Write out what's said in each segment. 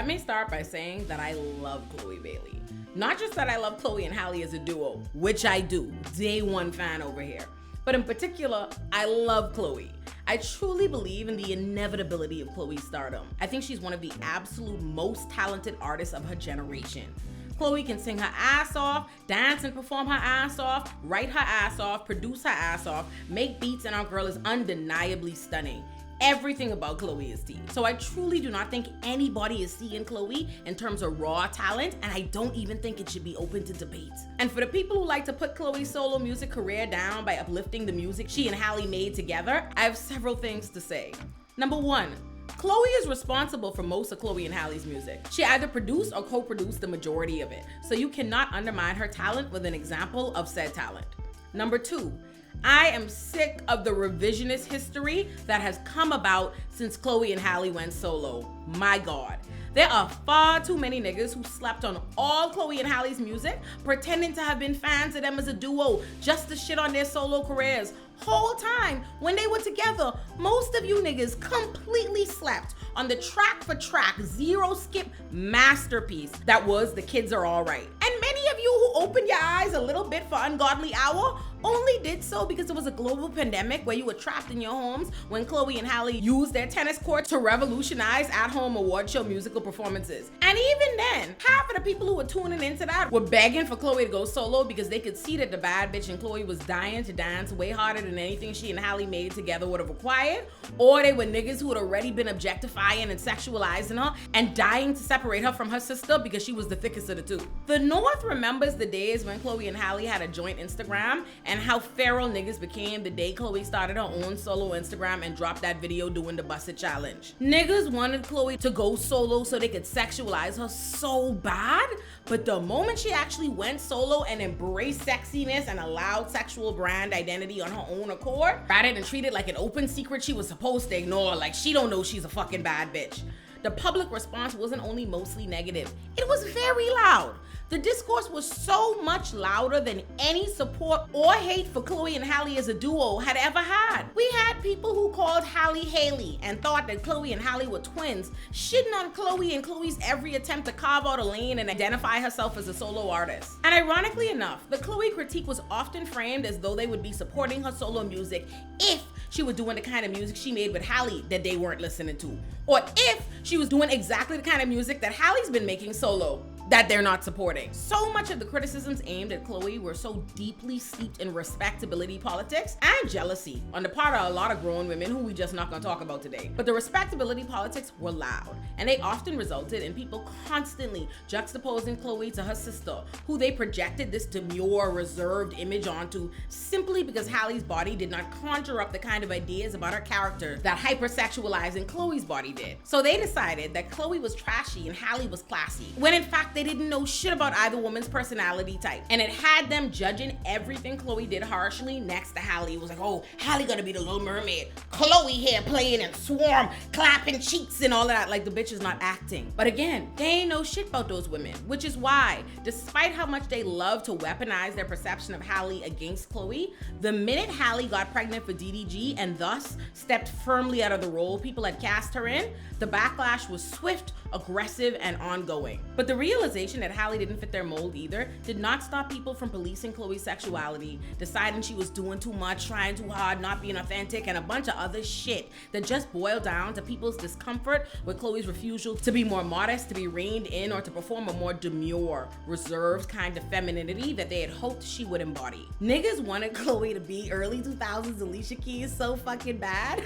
Let me start by saying that I love Chloe Bailey. Not just that I love Chloe and Halle as a duo, which I do, day one fan over here, but in particular, I love Chloe. I truly believe in the inevitability of Chloe's stardom. I think she's one of the absolute most talented artists of her generation. Chloe can sing her ass off, dance and perform her ass off, write her ass off, produce her ass off, make beats, and our girl is undeniably stunning. Everything about Chloe is tea. So I truly do not think anybody is seeing Chloe in terms of raw talent, and I don't even think it should be open to debate. And for the people who like to put Chloe's solo music career down by uplifting the music she and Halle made together, I have several things to say. Number one, Chloe is responsible for most of Chloe and Halle's music. She either produced or co-produced the majority of it, so you cannot undermine her talent with an example of said talent. Number two, I am sick of the revisionist history that has come about since Chloe and Halle went solo. My God. There are far too many niggas who slept on all Chloe and Halle's music, pretending to have been fans of them as a duo just to shit on their solo careers. Whole time when they were together, most of you niggas completely slept on the track for track, zero skip masterpiece that was The Kids Are Alright. And many of you who opened your eyes a little bit for Ungodly Hour only did so because it was a global pandemic where you were trapped in your homes when Chloe and Halle used their tennis court to revolutionize at-home award show musical performances. And even then, half of the people who were tuning into that were begging for Chloe to go solo because they could see that the bad bitch and Chloe was dying to dance way harder than anything she and Halle made together would have required, or they were niggas who had already been objectifying and sexualizing her and dying to separate her from her sister because she was the thickest of the two. The North remembers the days when Chloe and Halle had a joint Instagram and how feral niggas became the day Chloe started her own solo Instagram and dropped that video doing the Busted Challenge. Niggas wanted Chloe to go solo so they could sexualize her so bad, but the moment she actually went solo and embraced sexiness and allowed sexual brand identity on her own accord, rather than treat it like an open secret she was supposed to ignore, like she don't know she's a fucking bad bitch. The public response wasn't only mostly negative, it was very loud. The discourse was so much louder than any support or hate for Chloe and Halle as a duo had ever had. We had people who called Halle Haley and thought that Chloe and Halle were twins, shitting on Chloe and Chloe's every attempt to carve out a lane and identify herself as a solo artist. And ironically enough, the Chloe critique was often framed as though they would be supporting her solo music if she was doing the kind of music she made with Halle that they weren't listening to, or if she was doing exactly the kind of music that Halle's been making solo that they're not supporting. So much of the criticisms aimed at Chloe were so deeply steeped in respectability politics and jealousy on the part of a lot of grown women who we just not gonna talk about today. But the respectability politics were loud, and they often resulted in people constantly juxtaposing Chloe to her sister, who they projected this demure, reserved image onto simply because Halle's body did not conjure up the kind of ideas about her character that hypersexualizing Chloe's body did. So they decided that Chloe was trashy and Halle was classy, when in fact they didn't know shit about either woman's personality type. And it had them judging everything Chloe did harshly next to Halle. It was like, oh, Halle gonna be the Little Mermaid. Chloe here playing and swarm, clapping cheeks and all of that, like the bitch is not acting. But again, they ain't know shit about those women, which is why, despite how much they love to weaponize their perception of Halle against Chloe, the minute Halle got pregnant for DDG and thus stepped firmly out of the role people had cast her in, the backlash was swift, aggressive, and ongoing. But the realization that Halle didn't fit their mold either did not stop people from policing Chloe's sexuality, deciding she was doing too much, trying too hard, not being authentic, and a bunch of other shit that just boiled down to people's discomfort with Chloe's refusal to be more modest, to be reined in, or to perform a more demure, reserved kind of femininity that they had hoped she would embody. Niggas wanted Chloe to be early 2000s Alicia Keys so fucking bad.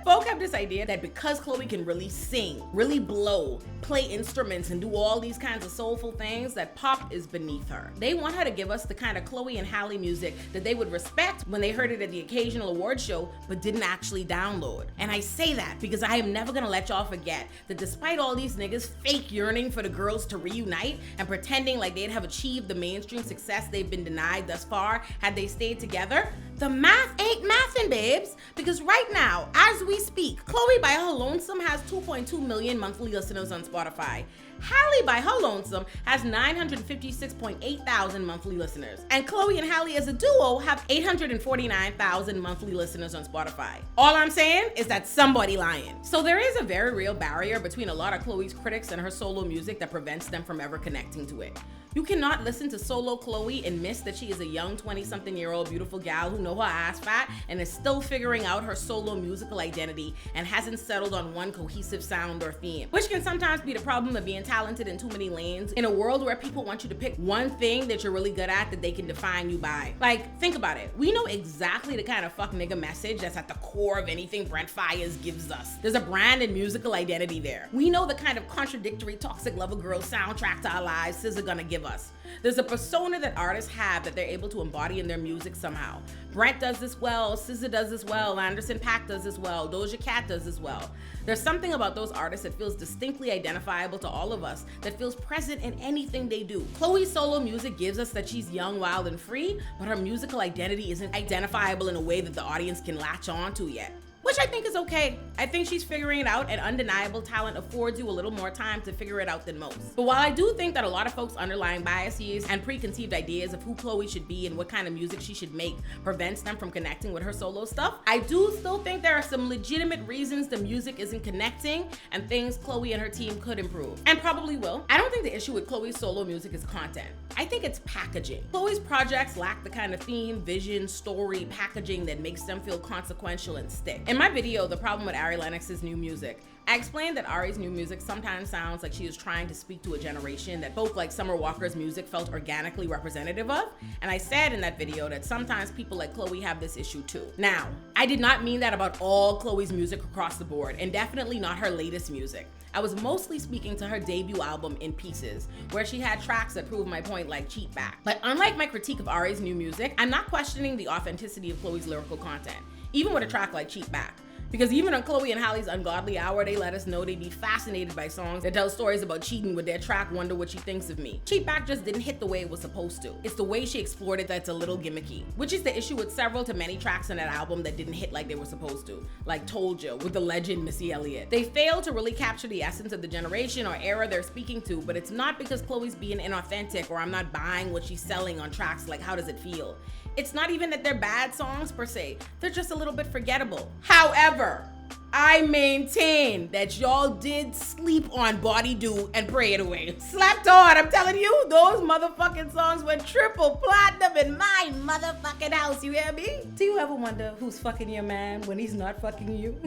Folk have this idea that because Chloe can really sing, really blow, play instruments, and do all these kinds of soulful things, that pop is beneath her. They want her to give us the kind of Chloe and Halle music that they would respect when they heard it at the occasional award show but didn't actually download. And I say that because I am never gonna let y'all forget that despite all these niggas fake yearning for the girls to reunite and pretending like they'd have achieved the mainstream success they've been denied thus far had they stayed together, the math ain't mathin', babes. Because right now, as we speak, Chloe by her lonesome has 2.2 million monthly listeners listeners on Spotify. Halle by her lonesome has 956.8 thousand monthly listeners. And Chloe and Halle as a duo have 849,000 monthly listeners on Spotify. All I'm saying is that somebody lying. So there is a very real barrier between a lot of Chloe's critics and her solo music that prevents them from ever connecting to it. You cannot listen to solo Chloe and miss that she is a young 20-something-year-old beautiful gal who know her ass fat and is still figuring out her solo musical identity and hasn't settled on one cohesive sound or theme, which can sometimes be the problem of being talented in too many lanes in a world where people want you to pick one thing that you're really good at that they can define you by. Like, think about it. We know exactly the kind of fuck nigga message that's at the core of anything Brent Faiyaz gives us. There's a brand and musical identity there. We know the kind of contradictory toxic lover girl soundtrack to our lives SZA gonna give us. There's a persona that artists have that they're able to embody in their music somehow. Brent does this well, SZA does this well, Anderson .Paak does this well, Doja Cat does this well. There's something about those artists that feels distinctly identifiable to all of us, that feels present in anything they do. Chloe's solo music gives us that she's young, wild, and free, but her musical identity isn't identifiable in a way that the audience can latch on to yet. Which I think is okay. I think she's figuring it out, and undeniable talent affords you a little more time to figure it out than most. But while I do think that a lot of folks' underlying biases and preconceived ideas of who Chloe should be and what kind of music she should make prevents them from connecting with her solo stuff, I do still think there are some legitimate reasons the music isn't connecting and things Chloe and her team could improve, and probably will. I don't think the issue with Chloe's solo music is content. I think it's packaging. Chloe's projects lack the kind of theme, vision, story, packaging that makes them feel consequential and stick. In my video, The Problem with Ari Lennox's New Music, I explained that Ari's new music sometimes sounds like she is trying to speak to a generation that folk like Summer Walker's music felt organically representative of, and I said in that video that sometimes people like Chloe have this issue too. Now, I did not mean that about all Chloe's music across the board, and definitely not her latest music. I was mostly speaking to her debut album, In Pieces, where she had tracks that prove my point like Cheat Back. But unlike my critique of Ari's new music, I'm not questioning the authenticity of Chloe's lyrical content, even with a track like Cheat Back. Because even on Chloe and Halle's Ungodly Hour, they let us know they'd be fascinated by songs that tell stories about cheating with their track Wonder What She Thinks of Me. Cheat Back just didn't hit the way it was supposed to. It's the way she explored it that's a little gimmicky, which is the issue with several to many tracks on that album that didn't hit like they were supposed to, like Told Ya with the legend Missy Elliott. They failed to really capture the essence of the generation or era they're speaking to, but it's not because Chloe's being inauthentic or I'm not buying what she's selling on tracks like How Does It Feel. It's not even that they're bad songs per se, they're just a little bit forgettable. However, I maintain that y'all did sleep on Body Do and Pray It Away. Slapped hard, I'm telling you, those motherfucking songs went triple platinum in my motherfucking house, you hear me? Do you ever wonder who's fucking your man when he's not fucking you?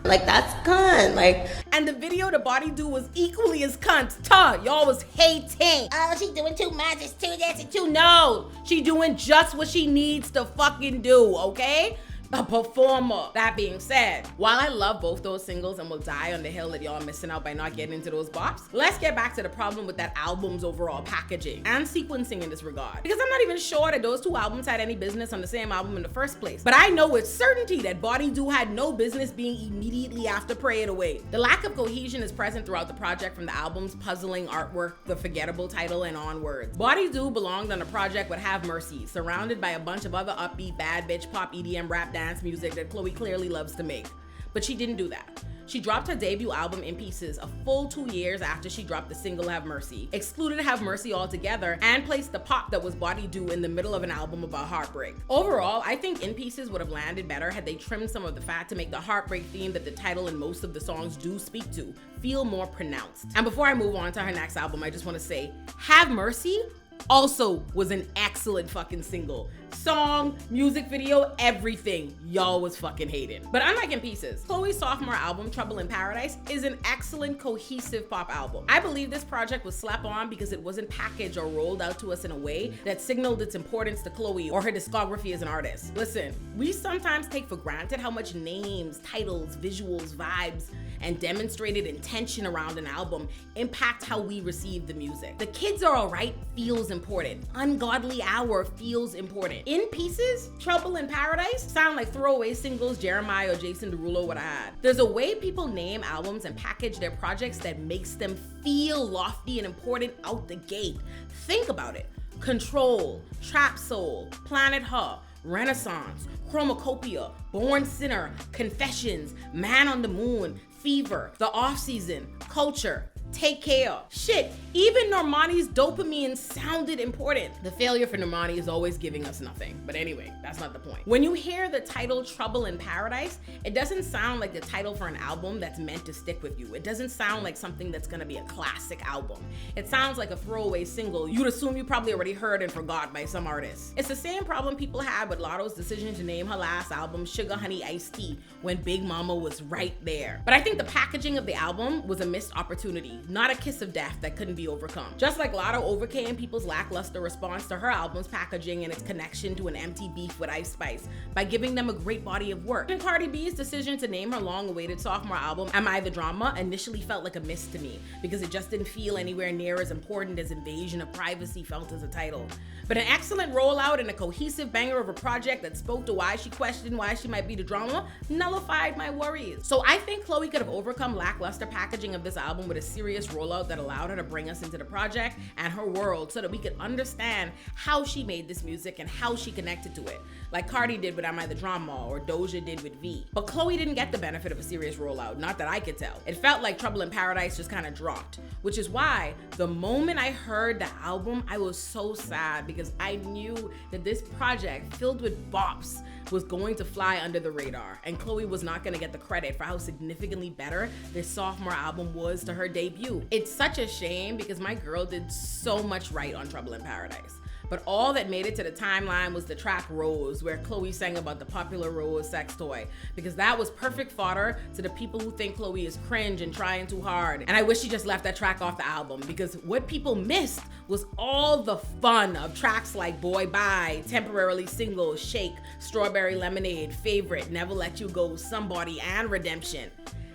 Like, that's cunt, like. And the video to Body Do was equally as cunt. Y'all was hating. Oh, she doing too much, it's too this, it's too. No, she doing just what she needs to fucking do, okay? A performer. That being said, while I love both those singles and will die on the hill that y'all are missing out by not getting into those bops, let's get back to the problem with that album's overall packaging and sequencing in this regard. Because I'm not even sure that those two albums had any business on the same album in the first place. But I know with certainty that Body Do had no business being immediately after Pray It Away. The lack of cohesion is present throughout the project, from the album's puzzling artwork, the forgettable title, and onwards. Body Do belonged on a project with Have Mercy, surrounded by a bunch of other upbeat, bad bitch, pop, EDM, rap, dance music that Chloe clearly loves to make. But she didn't do that. She dropped her debut album In Pieces a full 2 years after she dropped the single Have Mercy, excluded Have Mercy altogether, and placed the pop that was Body Do in the middle of an album about heartbreak. Overall, I think In Pieces would have landed better had they trimmed some of the fat to make the heartbreak theme that the title and most of the songs do speak to feel more pronounced. And before I move on to her next album, I just want to say, Have Mercy also was an excellent fucking single. Song, music video, everything. Y'all was fucking hating. But unlike In Pieces, Chloe's sophomore album, Trouble in Paradise, is an excellent, cohesive pop album. I believe this project was slap on because it wasn't packaged or rolled out to us in a way that signaled its importance to Chloe or her discography as an artist. Listen, we sometimes take for granted how much names, titles, visuals, vibes, and demonstrated intention around an album impact how we receive the music. The Kids Are Alright feels important. Ungodly Hour feels important. In Pieces, Trouble in Paradise sound like throwaway singles Jeremiah or Jason Derulo would have had. There's a way people name albums and package their projects that makes them feel lofty and important out the gate. Think about it. Control, Trap Soul, Planet Her, Renaissance, Chromacopia, Born Sinner, Confessions, Man on the Moon, Fever, The Off Season, Culture, Take Care. Shit, even Normani's Dopamine sounded important. The failure for Normani is always giving us nothing. But anyway, that's not the point. When you hear the title Trouble in Paradise, it doesn't sound like the title for an album that's meant to stick with you. It doesn't sound like something that's gonna be a classic album. It sounds like a throwaway single you'd assume you probably already heard and forgot by some artist. It's the same problem people had with Lotto's decision to name her last album Sugar Honey Iced Tea when Big Mama was right there. But I think the packaging of the album was a missed opportunity, not a kiss of death that couldn't be overcome. Just like Lotto overcame people's lackluster response to her album's packaging and its connection to an empty beef with Ice Spice by giving them a great body of work. And Cardi B's decision to name her long-awaited sophomore album Am I the Drama initially felt like a miss to me because it just didn't feel anywhere near as important as Invasion of Privacy felt as a title. But an excellent rollout and a cohesive banger of a project that spoke to why she questioned why she might be the drama nullified my worries. So I think Chloe could have overcome lackluster packaging of this album with a serious rollout that allowed her to bring us into the project and her world so that we could understand how she made this music and how she connected to it, like Cardi did with Am I the Drama or Doja did with V. But Chloe didn't get the benefit of a serious rollout, not that I could tell. It felt like Trouble in Paradise just kind of dropped, which is why the moment I heard the album, I was so sad because I knew that this project filled with bops was going to fly under the radar, and Chloe was not gonna get the credit for how significantly better this sophomore album was to her debut. It's such a shame because my girl did so much right on Trouble in Paradise. But all that made it to the timeline was the track Rose, where Chloe sang about the popular Rose sex toy, because that was perfect fodder to the people who think Chloe is cringe and trying too hard. And I wish she just left that track off the album, because what people missed was all the fun of tracks like Boy Bye, Temporarily Single, Shake, Strawberry Lemonade, Favorite, Never Let You Go, Somebody, and Redemption.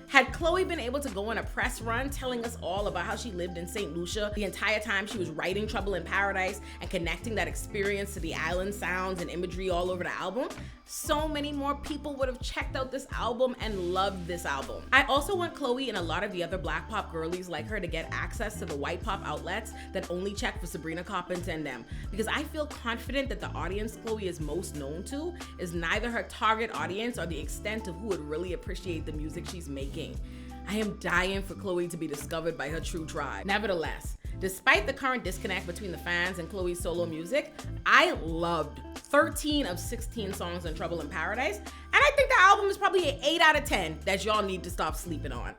Had Chloe been able to go on a press run telling us all about how she lived in St. Lucia the entire time she was writing Trouble in Paradise and connecting that experience to the island sounds and imagery all over the album, so many more people would have checked out this album and loved this album. I also want Chloe and a lot of the other black pop girlies like her to get access to the white pop outlets that only check for Sabrina Carpenter and them, because I feel confident that the audience Chloe is most known to is neither her target audience or the extent of who would really appreciate the music she's making. I am dying for Chloe to be discovered by her true tribe. Nevertheless, despite the current disconnect between the fans and Chloe's solo music, I loved 13 of 16 songs on Trouble in Paradise, and I think the album is probably an 8 out of 10 that y'all need to stop sleeping on.